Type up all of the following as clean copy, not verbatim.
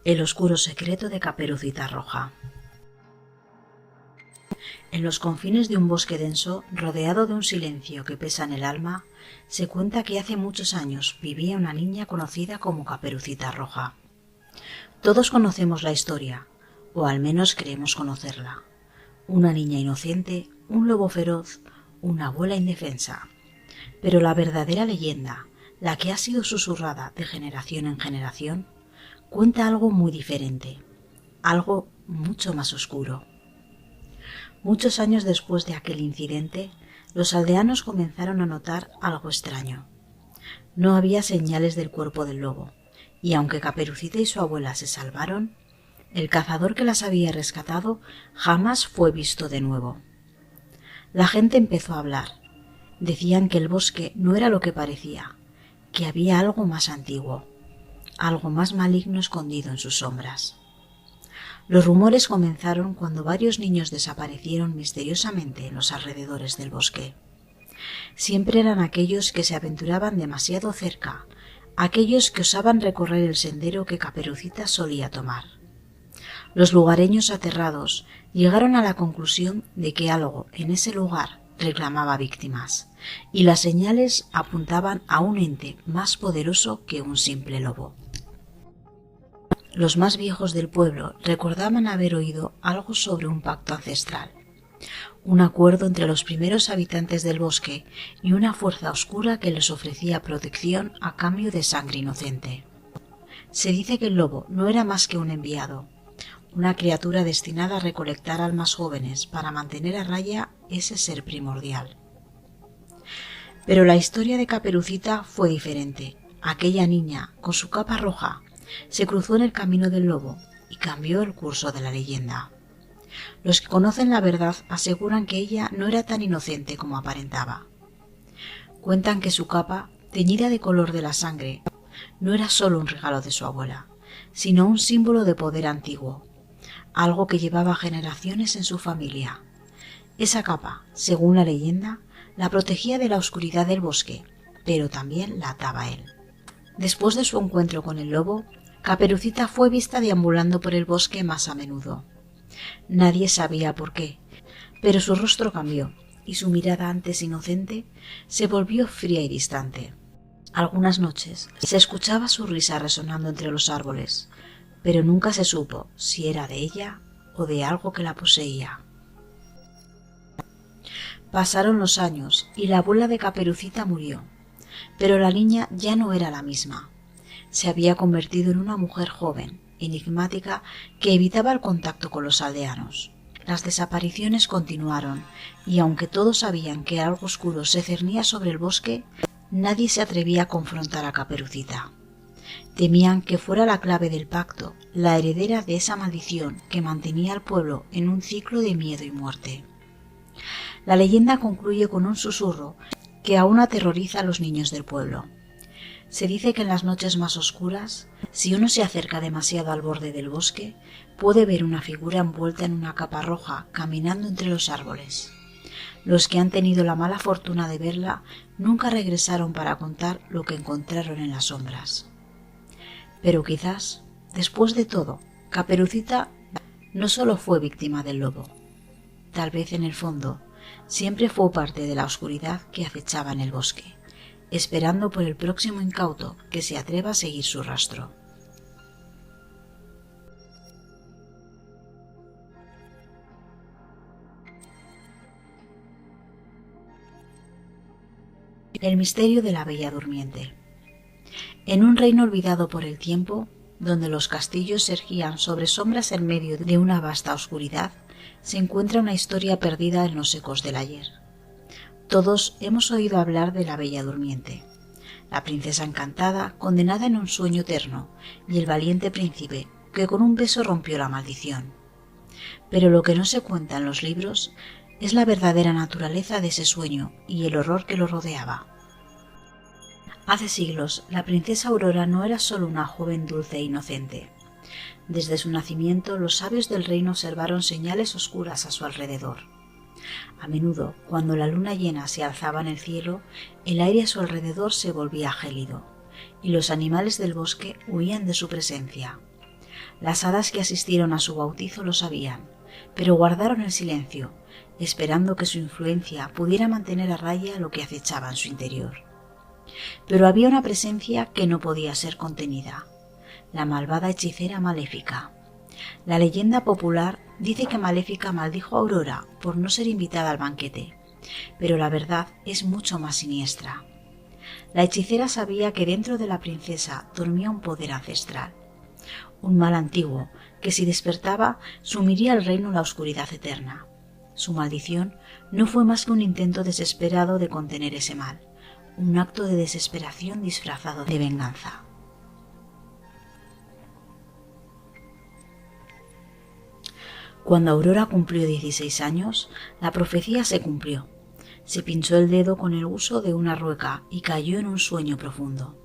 El oscuro secreto de Caperucita Roja. En los confines de un bosque denso, rodeado de un silencio que pesa en el alma, se cuenta que hace muchos años vivía una niña conocida como Caperucita Roja. Todos conocemos la historia, o al menos creemos conocerla. Una niña inocente, un lobo feroz, una abuela indefensa. Pero la verdadera leyenda, la que ha sido susurrada de generación en generación, cuenta algo muy diferente, algo mucho más oscuro. Muchos años después de aquel incidente, los aldeanos comenzaron a notar algo extraño. No había señales del cuerpo del lobo, y aunque Caperucita y su abuela se salvaron, el cazador que las había rescatado jamás fue visto de nuevo. La gente empezó a hablar. Decían que el bosque no era lo que parecía, que había algo más antiguo, algo más maligno escondido en sus sombras. Los rumores comenzaron cuando varios niños desaparecieron misteriosamente en los alrededores del bosque. Siempre eran aquellos que se aventuraban demasiado cerca, aquellos que osaban recorrer el sendero que Caperucita solía tomar. Los lugareños aterrados llegaron a la conclusión de que algo en ese lugar reclamaba víctimas, y las señales apuntaban a un ente más poderoso que un simple lobo. Los más viejos del pueblo recordaban haber oído algo sobre un pacto ancestral, un acuerdo entre los primeros habitantes del bosque y una fuerza oscura que les ofrecía protección a cambio de sangre inocente. Se dice que el lobo no era más que un enviado, una criatura destinada a recolectar almas jóvenes para mantener a raya ese ser primordial. Pero la historia de Caperucita fue diferente. Aquella niña, con su capa roja, se cruzó en el camino del lobo y cambió el curso de la leyenda. Los que conocen la verdad aseguran que ella no era tan inocente como aparentaba. Cuentan que su capa, teñida de color de la sangre, no era solo un regalo de su abuela, sino un símbolo de poder antiguo, algo que llevaba generaciones en su familia. Esa capa, según la leyenda, la protegía de la oscuridad del bosque, pero también la ataba a él. Después de su encuentro con el lobo, Caperucita fue vista deambulando por el bosque más a menudo. Nadie sabía por qué, pero su rostro cambió y su mirada antes inocente se volvió fría y distante. Algunas noches se escuchaba su risa resonando entre los árboles, pero nunca se supo si era de ella o de algo que la poseía. Pasaron los años y la abuela de Caperucita murió, pero la niña ya no era la misma. Se había convertido en una mujer joven, enigmática, que evitaba el contacto con los aldeanos. Las desapariciones continuaron, y aunque todos sabían que algo oscuro se cernía sobre el bosque, nadie se atrevía a confrontar a Caperucita. Temían que fuera la clave del pacto, la heredera de esa maldición que mantenía al pueblo en un ciclo de miedo y muerte. La leyenda concluye con un susurro que aún aterroriza a los niños del pueblo. Se dice que en las noches más oscuras, si uno se acerca demasiado al borde del bosque, puede ver una figura envuelta en una capa roja caminando entre los árboles. Los que han tenido la mala fortuna de verla nunca regresaron para contar lo que encontraron en las sombras. Pero quizás, después de todo, Caperucita no solo fue víctima del lobo. Tal vez en el fondo siempre fue parte de la oscuridad que acechaba en el bosque, esperando por el próximo incauto que se atreva a seguir su rastro. El misterio de la Bella Durmiente. En un reino olvidado por el tiempo, donde los castillos se erguían sobre sombras en medio de una vasta oscuridad, se encuentra una historia perdida en los ecos del ayer. Todos hemos oído hablar de la Bella Durmiente, la princesa encantada condenada en un sueño eterno y el valiente príncipe que con un beso rompió la maldición. Pero lo que no se cuenta en los libros es la verdadera naturaleza de ese sueño y el horror que lo rodeaba. Hace siglos, la princesa Aurora no era solo una joven dulce e inocente. Desde su nacimiento, los sabios del reino observaron señales oscuras a su alrededor. A menudo, cuando la luna llena se alzaba en el cielo, el aire a su alrededor se volvía gélido, y los animales del bosque huían de su presencia. Las hadas que asistieron a su bautizo lo sabían, pero guardaron el silencio, esperando que su influencia pudiera mantener a raya lo que acechaba en su interior. Pero había una presencia que no podía ser contenida: la malvada hechicera Maléfica. La leyenda popular dice que Maléfica maldijo a Aurora por no ser invitada al banquete, pero la verdad es mucho más siniestra. La hechicera sabía que dentro de la princesa dormía un poder ancestral, un mal antiguo que, si despertaba, sumiría al reino en la oscuridad eterna. Su maldición no fue más que un intento desesperado de contener ese mal, un acto de desesperación disfrazado de venganza. Cuando Aurora cumplió 16 años, la profecía se cumplió. Se pinchó el dedo con el huso de una rueca y cayó en un sueño profundo.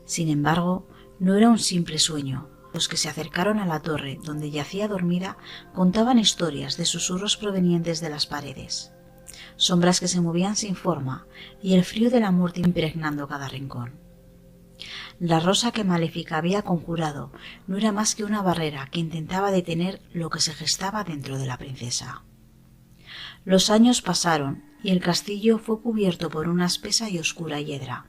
Sin embargo, no era un simple sueño. Los que se acercaron a la torre donde yacía dormida contaban historias de susurros provenientes de las paredes, sombras que se movían sin forma y el frío de la muerte impregnando cada rincón. La rosa que Maléfica había conjurado no era más que una barrera que intentaba detener lo que se gestaba dentro de la princesa. Los años pasaron y el castillo fue cubierto por una espesa y oscura hiedra,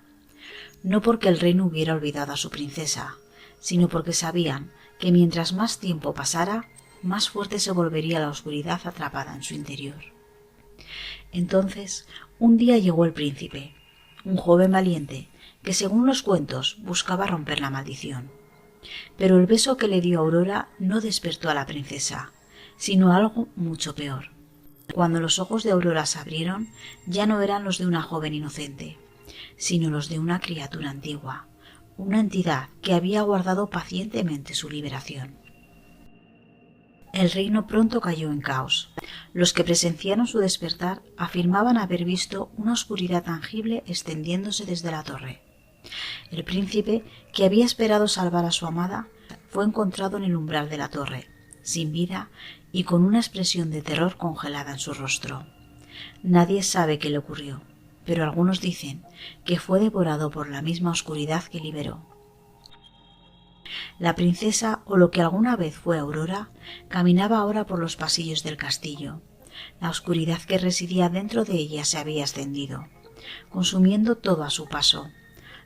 no porque el reino hubiera olvidado a su princesa, sino porque sabían que mientras más tiempo pasara, más fuerte se volvería la oscuridad atrapada en su interior. Entonces, un día llegó el príncipe, un joven valiente, que según los cuentos buscaba romper la maldición. Pero el beso que le dio Aurora no despertó a la princesa, sino algo mucho peor. Cuando los ojos de Aurora se abrieron, ya no eran los de una joven inocente, sino los de una criatura antigua, una entidad que había aguardado pacientemente su liberación. El reino pronto cayó en caos. Los que presenciaron su despertar afirmaban haber visto una oscuridad tangible extendiéndose desde la torre. El príncipe, que había esperado salvar a su amada, fue encontrado en el umbral de la torre, sin vida y con una expresión de terror congelada en su rostro. Nadie sabe qué le ocurrió, pero algunos dicen que fue devorado por la misma oscuridad que liberó. La princesa, o lo que alguna vez fue Aurora, caminaba ahora por los pasillos del castillo. La oscuridad que residía dentro de ella se había extendido, consumiendo todo a su paso.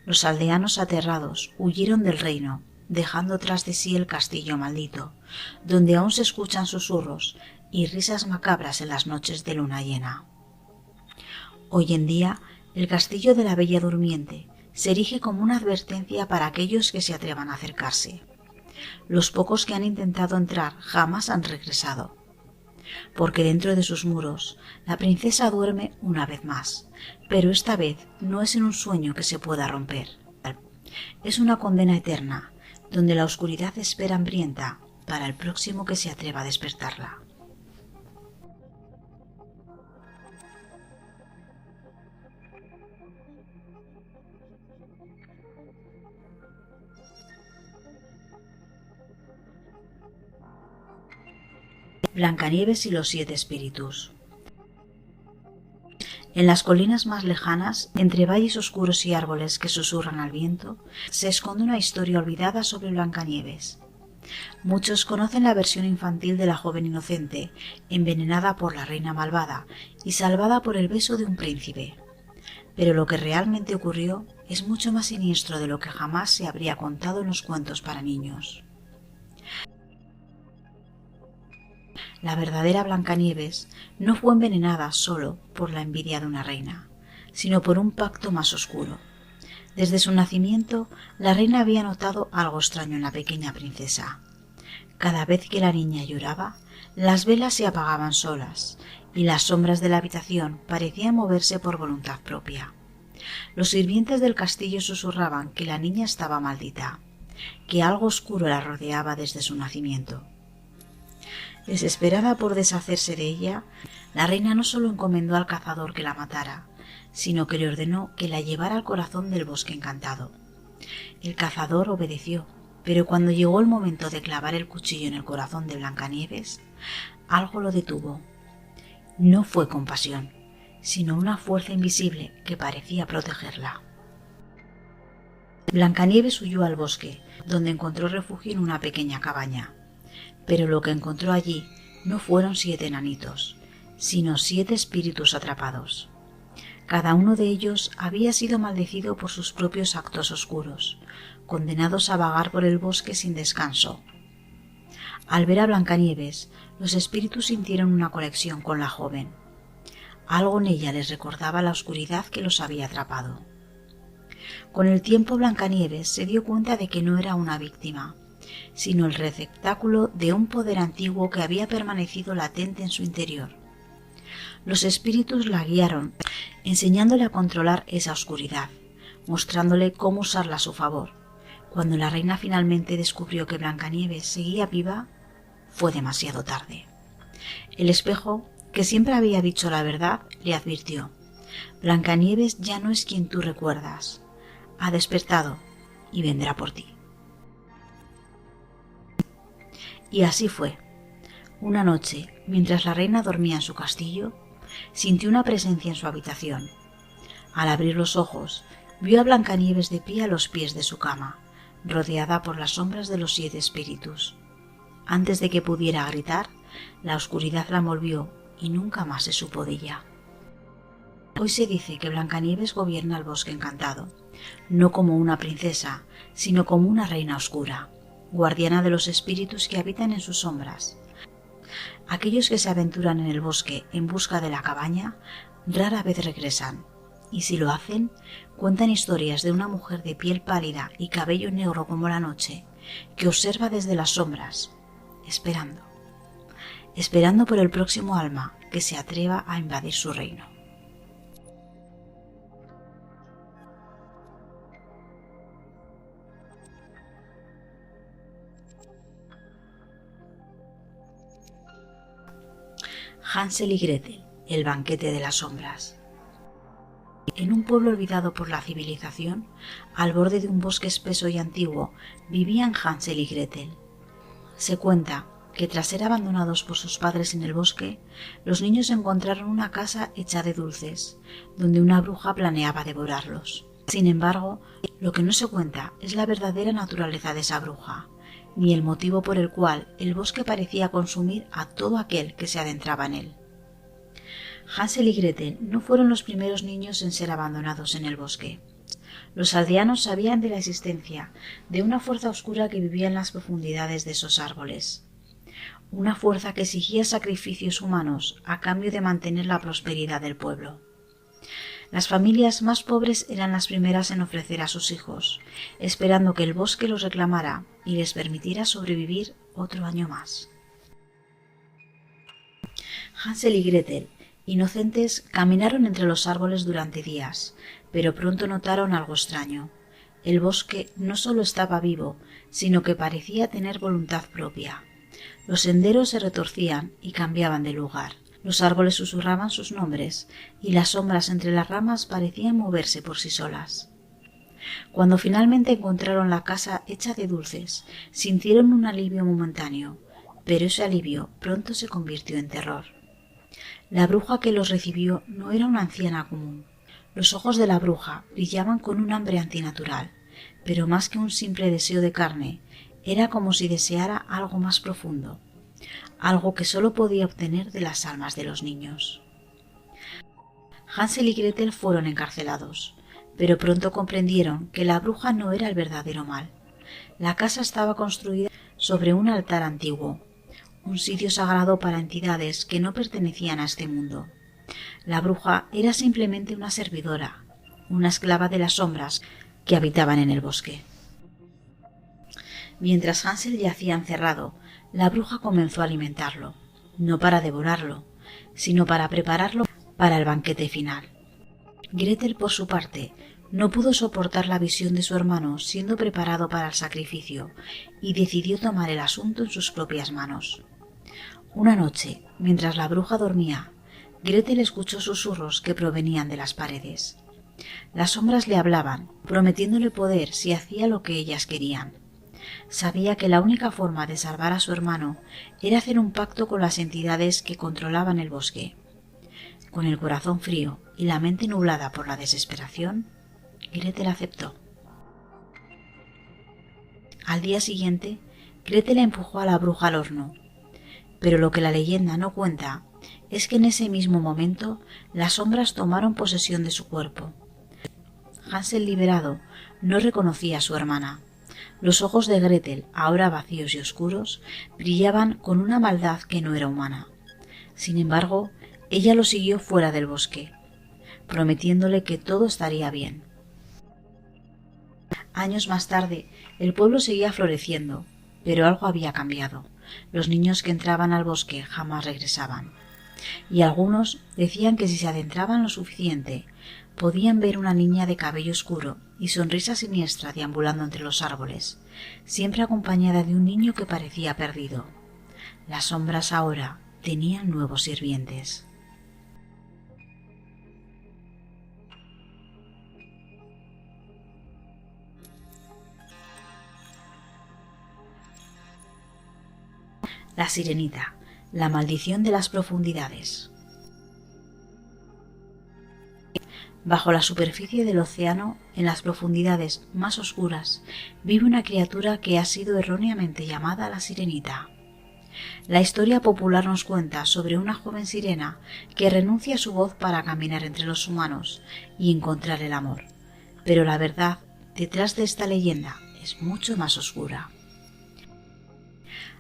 Los aldeanos aterrados huyeron del reino, dejando tras de sí el castillo maldito, donde aún se escuchan susurros y risas macabras en las noches de luna llena. Hoy en día, el castillo de la Bella Durmiente se erige como una advertencia para aquellos que se atrevan a acercarse. Los pocos que han intentado entrar jamás han regresado, porque dentro de sus muros la princesa duerme una vez más, pero esta vez no es en un sueño que se pueda romper. Es una condena eterna, donde la oscuridad espera hambrienta para el próximo que se atreva a despertarla. Blancanieves y los 7 espíritus. En las colinas más lejanas, entre valles oscuros y árboles que susurran al viento, se esconde una historia olvidada sobre Blancanieves. Muchos conocen la versión infantil de la joven inocente, envenenada por la reina malvada y salvada por el beso de un príncipe. Pero lo que realmente ocurrió es mucho más siniestro de lo que jamás se habría contado en los cuentos para niños. La verdadera Blancanieves no fue envenenada solo por la envidia de una reina, sino por un pacto más oscuro. Desde su nacimiento, la reina había notado algo extraño en la pequeña princesa. Cada vez que la niña lloraba, las velas se apagaban solas y las sombras de la habitación parecían moverse por voluntad propia. Los sirvientes del castillo susurraban que la niña estaba maldita, que algo oscuro la rodeaba desde su nacimiento. Desesperada por deshacerse de ella, la reina no solo encomendó al cazador que la matara, sino que le ordenó que la llevara al corazón del bosque encantado. El cazador obedeció, pero cuando llegó el momento de clavar el cuchillo en el corazón de Blancanieves, algo lo detuvo. No fue compasión, sino una fuerza invisible que parecía protegerla. Blancanieves huyó al bosque, donde encontró refugio en una pequeña cabaña. Pero lo que encontró allí no fueron 7 enanitos, sino 7 espíritus atrapados. Cada uno de ellos había sido maldecido por sus propios actos oscuros, condenados a vagar por el bosque sin descanso. Al ver a Blancanieves, los espíritus sintieron una conexión con la joven. Algo en ella les recordaba la oscuridad que los había atrapado. Con el tiempo Blancanieves se dio cuenta de que no era una víctima, sino el receptáculo de un poder antiguo que había permanecido latente en su interior. Los espíritus la guiaron, enseñándole a controlar esa oscuridad, mostrándole cómo usarla a su favor. Cuando la reina finalmente descubrió que Blancanieves seguía viva, fue demasiado tarde. El espejo, que siempre había dicho la verdad, le advirtió: Blancanieves ya no es quien tú recuerdas. Ha despertado y vendrá por ti. Y así fue. Una noche, mientras la reina dormía en su castillo, sintió una presencia en su habitación. Al abrir los ojos, vio a Blancanieves de pie a los pies de su cama, rodeada por las sombras de los 7 espíritus. Antes de que pudiera gritar, la oscuridad la envolvió y nunca más se supo de ella. Hoy se dice que Blancanieves gobierna el bosque encantado, no como una princesa, sino como una reina oscura, guardiana de los espíritus que habitan en sus sombras. Aquellos que se aventuran en el bosque en busca de la cabaña rara vez regresan, y si lo hacen, cuentan historias de una mujer de piel pálida y cabello negro como la noche, que observa desde las sombras, esperando por el próximo alma que se atreva a invadir su reino. Hansel y Gretel, el banquete de las sombras. En un pueblo olvidado por la civilización, al borde de un bosque espeso y antiguo, vivían Hansel y Gretel. Se cuenta que tras ser abandonados por sus padres en el bosque, los niños encontraron una casa hecha de dulces, donde una bruja planeaba devorarlos. Sin embargo, lo que no se cuenta es la verdadera naturaleza de esa bruja, ni el motivo por el cual el bosque parecía consumir a todo aquel que se adentraba en él. Hansel y Gretel no fueron los primeros niños en ser abandonados en el bosque. Los aldeanos sabían de la existencia de una fuerza oscura que vivía en las profundidades de esos árboles. Una fuerza que exigía sacrificios humanos a cambio de mantener la prosperidad del pueblo. Las familias más pobres eran las primeras en ofrecer a sus hijos, esperando que el bosque los reclamara y les permitiera sobrevivir otro año más. Hansel y Gretel, inocentes, caminaron entre los árboles durante días, pero pronto notaron algo extraño. El bosque no solo estaba vivo, sino que parecía tener voluntad propia. Los senderos se retorcían y cambiaban de lugar. Los árboles susurraban sus nombres y las sombras entre las ramas parecían moverse por sí solas. Cuando finalmente encontraron la casa hecha de dulces, sintieron un alivio momentáneo, pero ese alivio pronto se convirtió en terror. La bruja que los recibió no era una anciana común. Los ojos de la bruja brillaban con un hambre antinatural, pero más que un simple deseo de carne, era como si deseara algo más profundo, algo que sólo podía obtener de las almas de los niños. Hansel y Gretel fueron encarcelados, pero pronto comprendieron que la bruja no era el verdadero mal. La casa estaba construida sobre un altar antiguo, un sitio sagrado para entidades que no pertenecían a este mundo. La bruja era simplemente una servidora, una esclava de las sombras que habitaban en el bosque. Mientras Hansel yacía encerrado, la bruja comenzó a alimentarlo, no para devorarlo, sino para prepararlo para el banquete final. Gretel, por su parte, no pudo soportar la visión de su hermano siendo preparado para el sacrificio y decidió tomar el asunto en sus propias manos. Una noche, mientras la bruja dormía, Gretel escuchó susurros que provenían de las paredes. Las sombras le hablaban, prometiéndole poder si hacía lo que ellas querían. Sabía que la única forma de salvar a su hermano era hacer un pacto con las entidades que controlaban el bosque. Con el corazón frío y la mente nublada por la desesperación, Gretel aceptó. Al día siguiente, Gretel empujó a la bruja al horno, pero lo que la leyenda no cuenta es que en ese mismo momento las sombras tomaron posesión de su cuerpo. Hansel, liberado, no reconocía a su hermana. Los ojos de Gretel, ahora vacíos y oscuros, brillaban con una maldad que no era humana. Sin embargo, ella lo siguió fuera del bosque, prometiéndole que todo estaría bien. Años más tarde, el pueblo seguía floreciendo, pero algo había cambiado. Los niños que entraban al bosque jamás regresaban, y algunos decían que si se adentraban lo suficiente, podían ver una niña de cabello oscuro y sonrisa siniestra deambulando entre los árboles, siempre acompañada de un niño que parecía perdido. Las sombras ahora tenían nuevos sirvientes. La Sirenita, la maldición de las profundidades. Bajo la superficie del océano, en las profundidades más oscuras, vive una criatura que ha sido erróneamente llamada la Sirenita. La historia popular nos cuenta sobre una joven sirena que renuncia a su voz para caminar entre los humanos y encontrar el amor. Pero la verdad detrás de esta leyenda es mucho más oscura.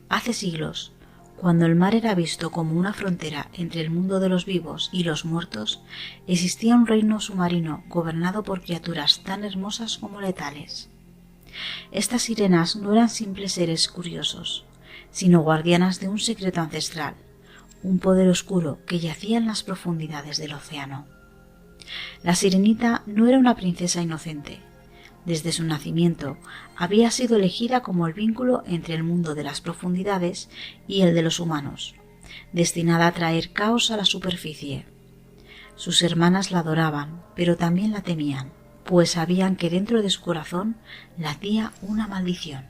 Hace siglos, cuando el mar era visto como una frontera entre el mundo de los vivos y los muertos, existía un reino submarino gobernado por criaturas tan hermosas como letales. Estas sirenas no eran simples seres curiosos, sino guardianas de un secreto ancestral, un poder oscuro que yacía en las profundidades del océano. La Sirenita no era una princesa inocente. Desde su nacimiento había sido elegida como el vínculo entre el mundo de las profundidades y el de los humanos, destinada a traer caos a la superficie. Sus hermanas la adoraban, pero también la temían, pues sabían que dentro de su corazón latía una maldición.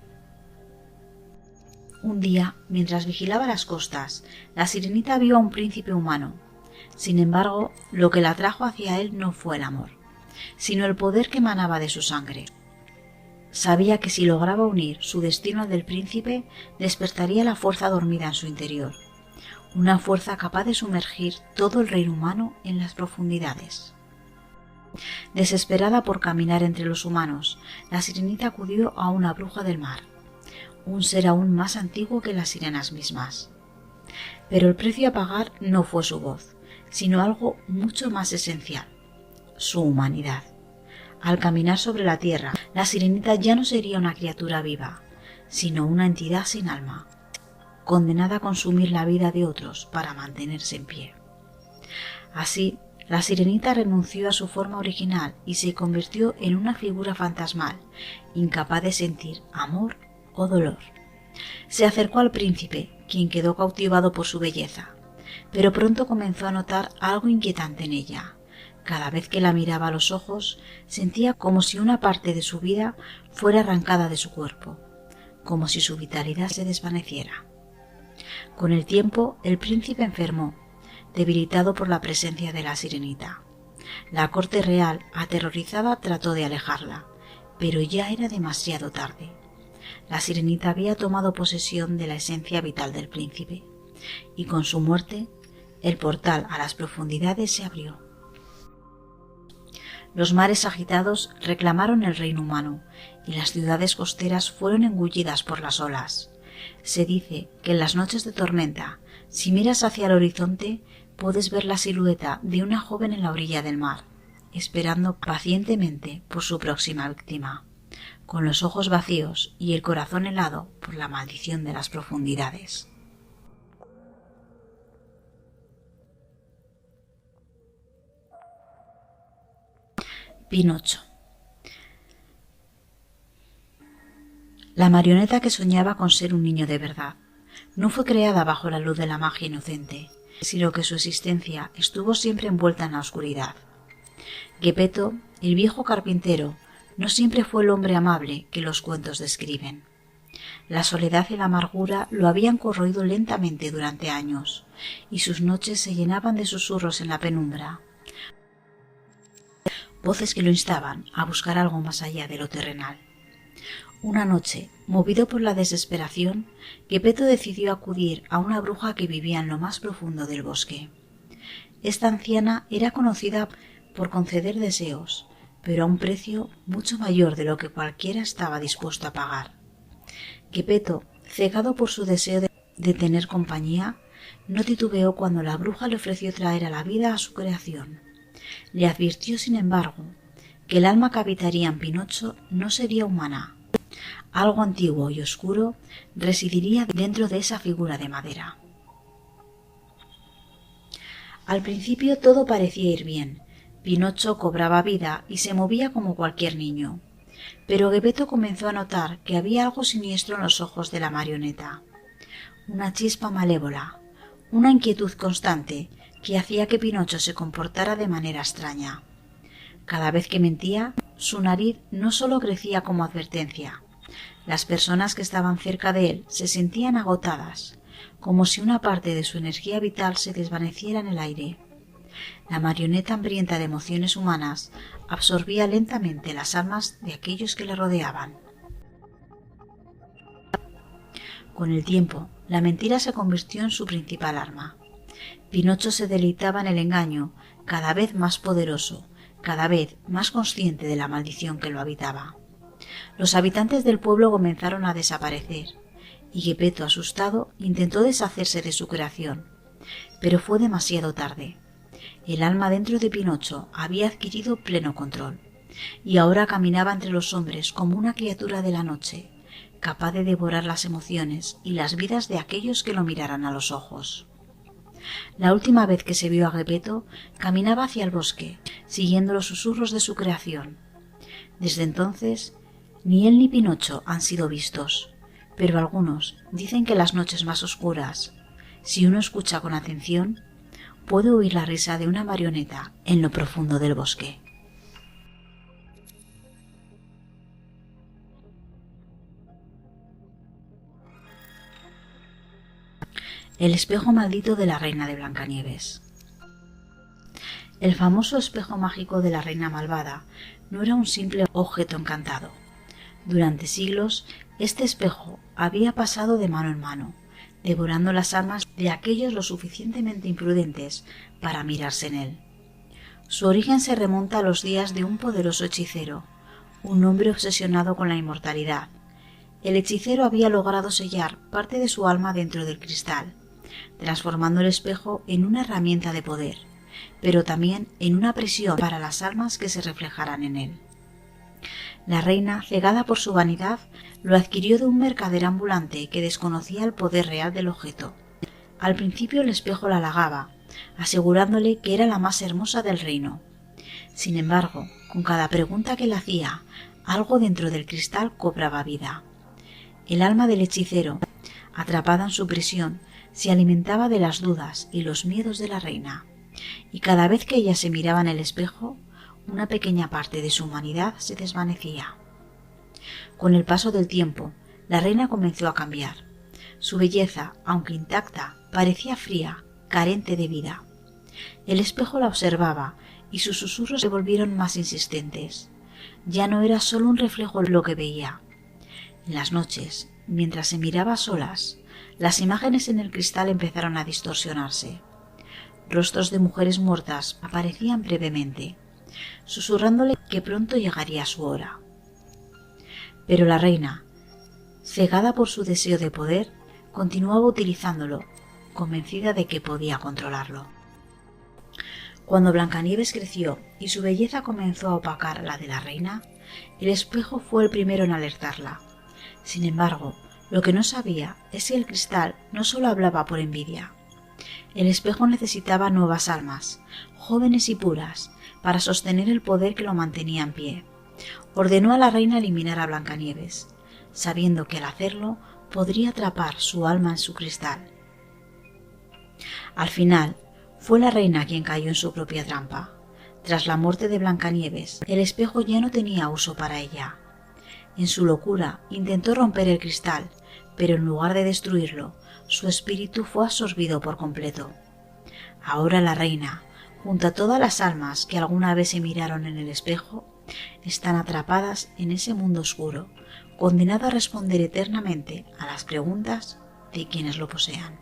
Un día, mientras vigilaba las costas, la Sirenita vio a un príncipe humano. Sin embargo, lo que la atrajo hacia él no fue el amor, sino el poder que emanaba de su sangre. Sabía que si lograba unir su destino al del príncipe, despertaría la fuerza dormida en su interior, una fuerza capaz de sumergir todo el reino humano en las profundidades. Desesperada por caminar entre los humanos, la Sirenita acudió a una bruja del mar, un ser aún más antiguo que las sirenas mismas. Pero el precio a pagar no fue su voz, sino algo mucho más esencial: su humanidad. Al caminar sobre la tierra, la Sirenita ya no sería una criatura viva, sino una entidad sin alma, condenada a consumir la vida de otros para mantenerse en pie. Así, la Sirenita renunció a su forma original y se convirtió en una figura fantasmal, incapaz de sentir amor o dolor. Se acercó al príncipe, quien quedó cautivado por su belleza, pero pronto comenzó a notar algo inquietante en ella. Cada vez que la miraba a los ojos, sentía como si una parte de su vida fuera arrancada de su cuerpo, como si su vitalidad se desvaneciera. Con el tiempo, el príncipe enfermó, debilitado por la presencia de la Sirenita. La corte real, aterrorizada, trató de alejarla, pero ya era demasiado tarde. La Sirenita había tomado posesión de la esencia vital del príncipe, y con su muerte, el portal a las profundidades se abrió. Los mares agitados reclamaron el reino humano y las ciudades costeras fueron engullidas por las olas. Se dice que en las noches de tormenta, si miras hacia el horizonte, puedes ver la silueta de una joven en la orilla del mar, esperando pacientemente por su próxima víctima, con los ojos vacíos y el corazón helado por la maldición de las profundidades. Pinocho. La marioneta que soñaba con ser un niño de verdad no fue creada bajo la luz de la magia inocente, sino que su existencia estuvo siempre envuelta en la oscuridad. Geppetto, el viejo carpintero, no siempre fue el hombre amable que los cuentos describen. La soledad y la amargura lo habían corroído lentamente durante años, y sus noches se llenaban de susurros en la penumbra, voces que lo instaban a buscar algo más allá de lo terrenal. Una noche, movido por la desesperación, Gepetto decidió acudir a una bruja que vivía en lo más profundo del bosque. Esta anciana era conocida por conceder deseos, pero a un precio mucho mayor de lo que cualquiera estaba dispuesto a pagar. Gepetto, cegado por su deseo de tener compañía, no titubeó cuando la bruja le ofreció traer a la vida a su creación. Le advirtió, sin embargo, que el alma que habitaría en Pinocho no sería humana. Algo antiguo y oscuro residiría dentro de esa figura de madera. Al principio todo parecía ir bien. Pinocho cobraba vida y se movía como cualquier niño. Pero Gepetto comenzó a notar que había algo siniestro en los ojos de la marioneta. Una chispa malévola, una inquietud constante que hacía que Pinocho se comportara de manera extraña. Cada vez que mentía, su nariz no solo crecía como advertencia. Las personas que estaban cerca de él se sentían agotadas, como si una parte de su energía vital se desvaneciera en el aire. La marioneta hambrienta de emociones humanas absorbía lentamente las almas de aquellos que le rodeaban. Con el tiempo, la mentira se convirtió en su principal arma. Pinocho se deleitaba en el engaño, cada vez más poderoso, cada vez más consciente de la maldición que lo habitaba. Los habitantes del pueblo comenzaron a desaparecer, y Gepetto, asustado, intentó deshacerse de su creación, pero fue demasiado tarde. El alma dentro de Pinocho había adquirido pleno control, y ahora caminaba entre los hombres como una criatura de la noche, capaz de devorar las emociones y las vidas de aquellos que lo miraran a los ojos. La última vez que se vio a Gepetto, caminaba hacia el bosque, siguiendo los susurros de su creación. Desde entonces, ni él ni Pinocho han sido vistos, pero algunos dicen que en las noches más oscuras, si uno escucha con atención, puede oír la risa de una marioneta en lo profundo del bosque. El espejo maldito de la reina de Blancanieves. El famoso espejo mágico de la reina malvada no era un simple objeto encantado. Durante siglos, este espejo había pasado de mano en mano, devorando las almas de aquellos lo suficientemente imprudentes para mirarse en él. Su origen se remonta a los días de un poderoso hechicero, un hombre obsesionado con la inmortalidad. El hechicero había logrado sellar parte de su alma dentro del cristal, transformando el espejo en una herramienta de poder, pero también en una prisión para las almas que se reflejaran en él. La reina, cegada por su vanidad, lo adquirió de un mercader ambulante que desconocía el poder real del objeto. Al principio el espejo la halagaba, asegurándole que era la más hermosa del reino. Sin embargo, con cada pregunta que le hacía, algo dentro del cristal cobraba vida. El alma del hechicero, atrapada en su prisión, se alimentaba de las dudas y los miedos de la reina, y cada vez que ella se miraba en el espejo, una pequeña parte de su humanidad se desvanecía. Con el paso del tiempo, la reina comenzó a cambiar. Su belleza, aunque intacta, parecía fría, carente de vida. El espejo la observaba y sus susurros se volvieron más insistentes. Ya no era solo un reflejo lo que veía. En las noches, mientras se miraba a solas, las imágenes en el cristal empezaron a distorsionarse. Rostros de mujeres muertas aparecían brevemente, susurrándole que pronto llegaría su hora. Pero la reina, cegada por su deseo de poder, continuaba utilizándolo, convencida de que podía controlarlo. Cuando Blancanieves creció y su belleza comenzó a opacar la de la reina, el espejo fue el primero en alertarla. Sin embargo, lo que no sabía es que el cristal no solo hablaba por envidia. El espejo necesitaba nuevas almas, jóvenes y puras, para sostener el poder que lo mantenía en pie. Ordenó a la reina eliminar a Blancanieves, sabiendo que al hacerlo podría atrapar su alma en su cristal. Al final, fue la reina quien cayó en su propia trampa. Tras la muerte de Blancanieves, el espejo ya no tenía uso para ella. En su locura intentó romper el cristal, pero en lugar de destruirlo, su espíritu fue absorbido por completo. Ahora la reina, junto a todas las almas que alguna vez se miraron en el espejo, están atrapadas en ese mundo oscuro, condenado a responder eternamente a las preguntas de quienes lo posean.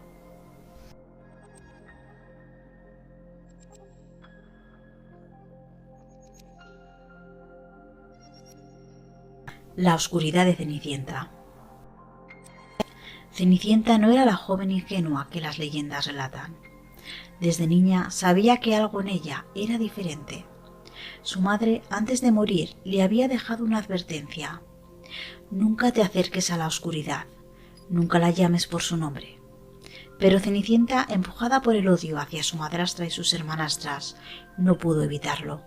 La oscuridad de Cenicienta. Cenicienta no era la joven ingenua que las leyendas relatan. Desde niña sabía que algo en ella era diferente. Su madre, antes de morir, le había dejado una advertencia: nunca te acerques a la oscuridad, nunca la llames por su nombre. Pero Cenicienta, empujada por el odio hacia su madrastra y sus hermanastras, no pudo evitarlo.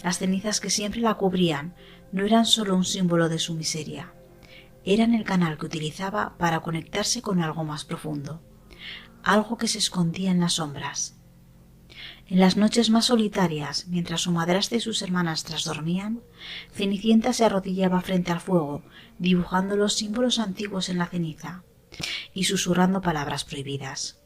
Las cenizas que siempre la cubrían no eran solo un símbolo de su miseria, eran el canal que utilizaba para conectarse con algo más profundo, algo que se escondía en las sombras. En las noches más solitarias, mientras su madrastra y sus hermanastras dormían, Cenicienta se arrodillaba frente al fuego, dibujando los símbolos antiguos en la ceniza y susurrando palabras prohibidas.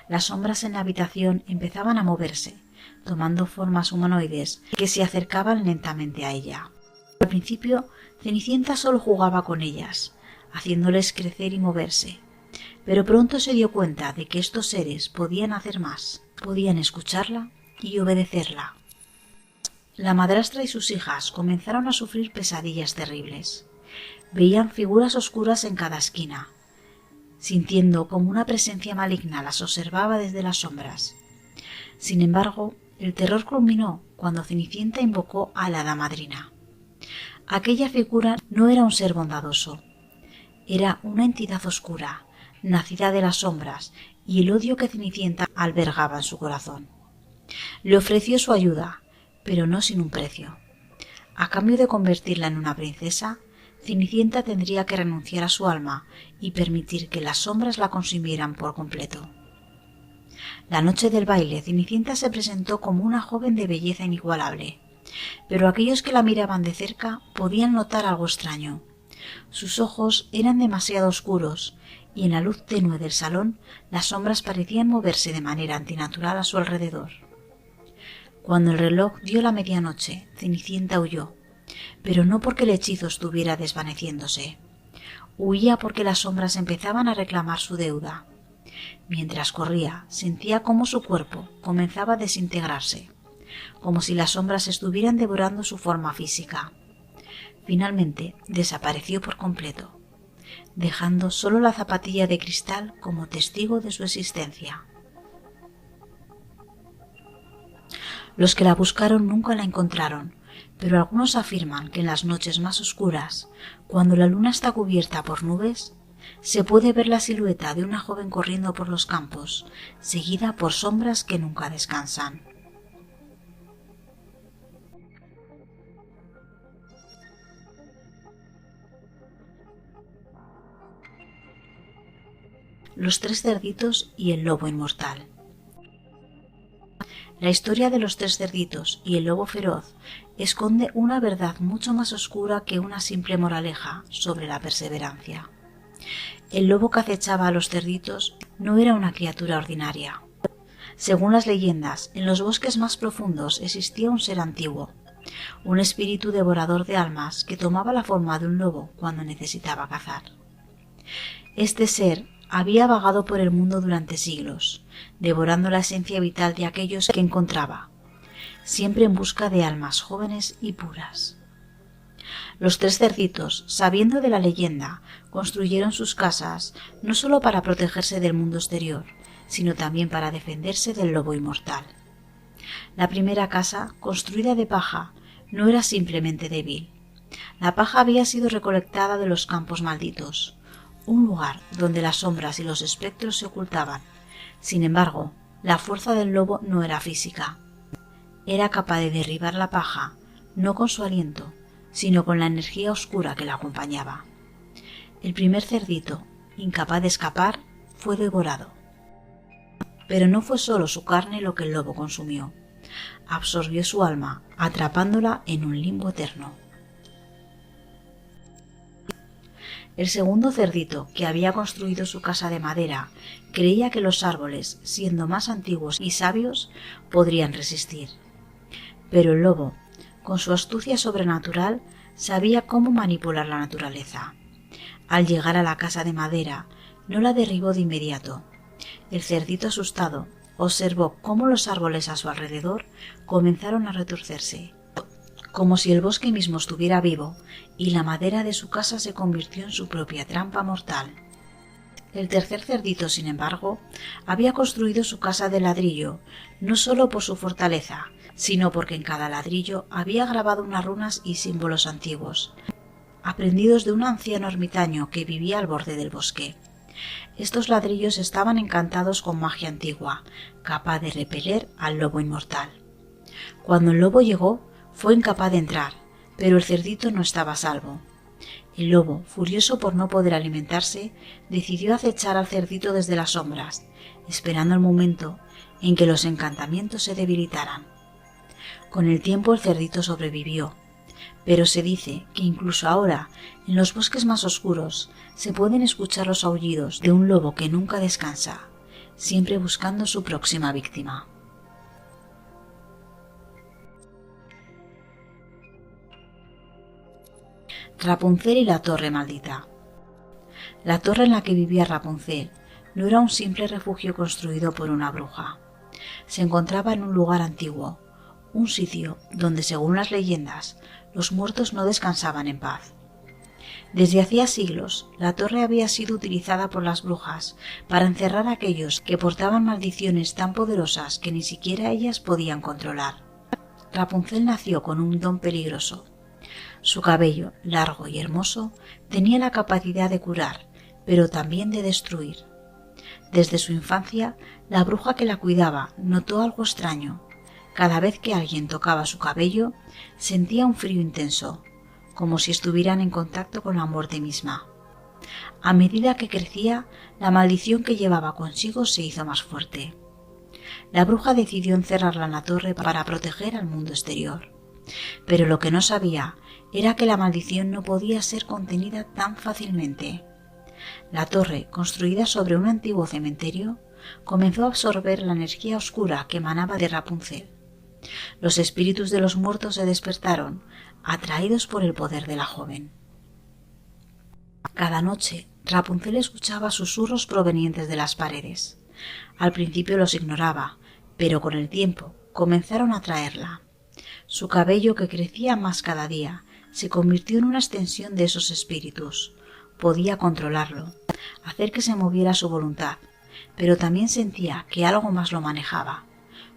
Las sombras en la habitación empezaban a moverse, tomando formas humanoides que se acercaban lentamente a ella. Al principio, Cenicienta solo jugaba con ellas, haciéndoles crecer y moverse, pero pronto se dio cuenta de que estos seres podían hacer más, podían escucharla y obedecerla. La madrastra y sus hijas comenzaron a sufrir pesadillas terribles. Veían figuras oscuras en cada esquina, sintiendo como una presencia maligna las observaba desde las sombras. Sin embargo, el terror culminó cuando Cenicienta invocó a la hada madrina. Aquella figura no era un ser bondadoso, era una entidad oscura, nacida de las sombras y el odio que Cenicienta albergaba en su corazón. Le ofreció su ayuda, pero no sin un precio. A cambio de convertirla en una princesa, Cenicienta tendría que renunciar a su alma y permitir que las sombras la consumieran por completo. La noche del baile, Cenicienta se presentó como una joven de belleza inigualable, pero aquellos que la miraban de cerca podían notar algo extraño. Sus ojos eran demasiado oscuros y en la luz tenue del salón las sombras parecían moverse de manera antinatural a su alrededor. Cuando el reloj dio la medianoche, Cenicienta huyó, pero no porque el hechizo estuviera desvaneciéndose. Huía porque las sombras empezaban a reclamar su deuda. Mientras corría, sentía cómo su cuerpo comenzaba a desintegrarse, como si las sombras estuvieran devorando su forma física. Finalmente desapareció por completo, dejando solo la zapatilla de cristal como testigo de su existencia. Los que la buscaron nunca la encontraron, pero algunos afirman que en las noches más oscuras, cuando la luna está cubierta por nubes, se puede ver la silueta de una joven corriendo por los campos, seguida por sombras que nunca descansan. Los tres cerditos y el lobo inmortal. La historia de los tres cerditos y el lobo feroz esconde una verdad mucho más oscura que una simple moraleja sobre la perseverancia. El lobo que acechaba a los cerditos no era una criatura ordinaria. Según las leyendas, en los bosques más profundos existía un ser antiguo, un espíritu devorador de almas que tomaba la forma de un lobo cuando necesitaba cazar. Este ser había vagado por el mundo durante siglos, devorando la esencia vital de aquellos que encontraba, siempre en busca de almas jóvenes y puras. Los tres cerditos, sabiendo de la leyenda, construyeron sus casas no solo para protegerse del mundo exterior, sino también para defenderse del lobo inmortal. La primera casa, construida de paja, no era simplemente débil. La paja había sido recolectada de los campos malditos, un lugar donde las sombras y los espectros se ocultaban. Sin embargo, la fuerza del lobo no era física. Era capaz de derribar la paja, no con su aliento, sino con la energía oscura que la acompañaba. El primer cerdito, incapaz de escapar, fue devorado. Pero no fue solo su carne lo que el lobo consumió. Absorbió su alma, atrapándola en un limbo eterno. El segundo cerdito, que había construido su casa de madera, creía que los árboles, siendo más antiguos y sabios, podrían resistir. Pero el lobo, con su astucia sobrenatural, Sabía cómo manipular la naturaleza. Al llegar a la casa de madera, no la derribó de inmediato. El cerdito, asustado, observó cómo los árboles a su alrededor comenzaron a retorcerse, como si el bosque mismo estuviera vivo, y la madera de su casa se convirtió en su propia trampa mortal. El tercer cerdito, sin embargo, había construido su casa de ladrillo, no solo por su fortaleza, sino porque en cada ladrillo había grabado unas runas y símbolos antiguos, aprendidos de un anciano ermitaño que vivía al borde del bosque. Estos ladrillos estaban encantados con magia antigua, capaz de repeler al lobo inmortal. Cuando el lobo llegó, fue incapaz de entrar, pero el cerdito no estaba a salvo. El lobo, furioso por no poder alimentarse, decidió acechar al cerdito desde las sombras, esperando el momento en que los encantamientos se debilitaran. Con el tiempo el cerdito sobrevivió, pero se dice que incluso ahora, en los bosques más oscuros, se pueden escuchar los aullidos de un lobo que nunca descansa, siempre buscando su próxima víctima. Rapunzel y la torre maldita. La torre en la que vivía Rapunzel no era un simple refugio construido por una bruja. Se encontraba en un lugar antiguo, un sitio donde, según las leyendas, los muertos no descansaban en paz. Desde hacía siglos, la torre había sido utilizada por las brujas para encerrar a aquellos que portaban maldiciones tan poderosas que ni siquiera ellas podían controlar. Rapunzel nació con un don peligroso. Su cabello, largo y hermoso, tenía la capacidad de curar, pero también de destruir. Desde su infancia, la bruja que la cuidaba notó algo extraño. Cada vez que alguien tocaba su cabello, sentía un frío intenso, como si estuvieran en contacto con la muerte misma. A medida que crecía, la maldición que llevaba consigo se hizo más fuerte. La bruja decidió encerrarla en la torre para proteger al mundo exterior. Pero lo que no sabía era que la maldición no podía ser contenida tan fácilmente. La torre, construida sobre un antiguo cementerio, comenzó a absorber la energía oscura que emanaba de Rapunzel. Los espíritus de los muertos se despertaron, atraídos por el poder de la joven. Cada noche, Rapunzel escuchaba susurros provenientes de las paredes. Al principio los ignoraba, pero con el tiempo comenzaron a atraerla. Su cabello, que crecía más cada día, se convirtió en una extensión de esos espíritus. Podía controlarlo, hacer que se moviera a su voluntad, pero también sentía que algo más lo manejaba,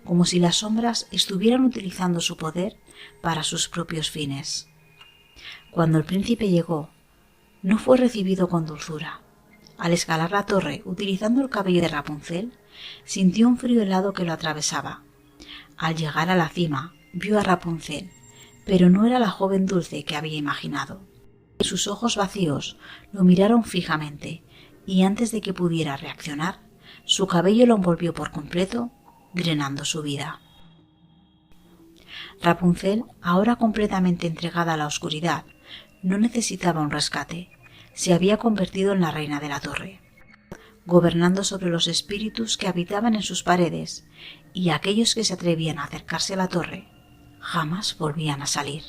como si las sombras estuvieran utilizando su poder para sus propios fines. Cuando el príncipe llegó, no fue recibido con dulzura. Al escalar la torre, utilizando el cabello de Rapunzel, sintió un frío helado que lo atravesaba. Al llegar a la cima, vio a Rapunzel, pero no era la joven dulce que había imaginado. Sus ojos vacíos lo miraron fijamente, y antes de que pudiera reaccionar, su cabello lo envolvió por completo, drenando su vida. Rapunzel, ahora completamente entregada a la oscuridad, no necesitaba un rescate. Se había convertido en la reina de la torre, gobernando sobre los espíritus que habitaban en sus paredes, y aquellos que se atrevían a acercarse a la torre jamás volvían a salir.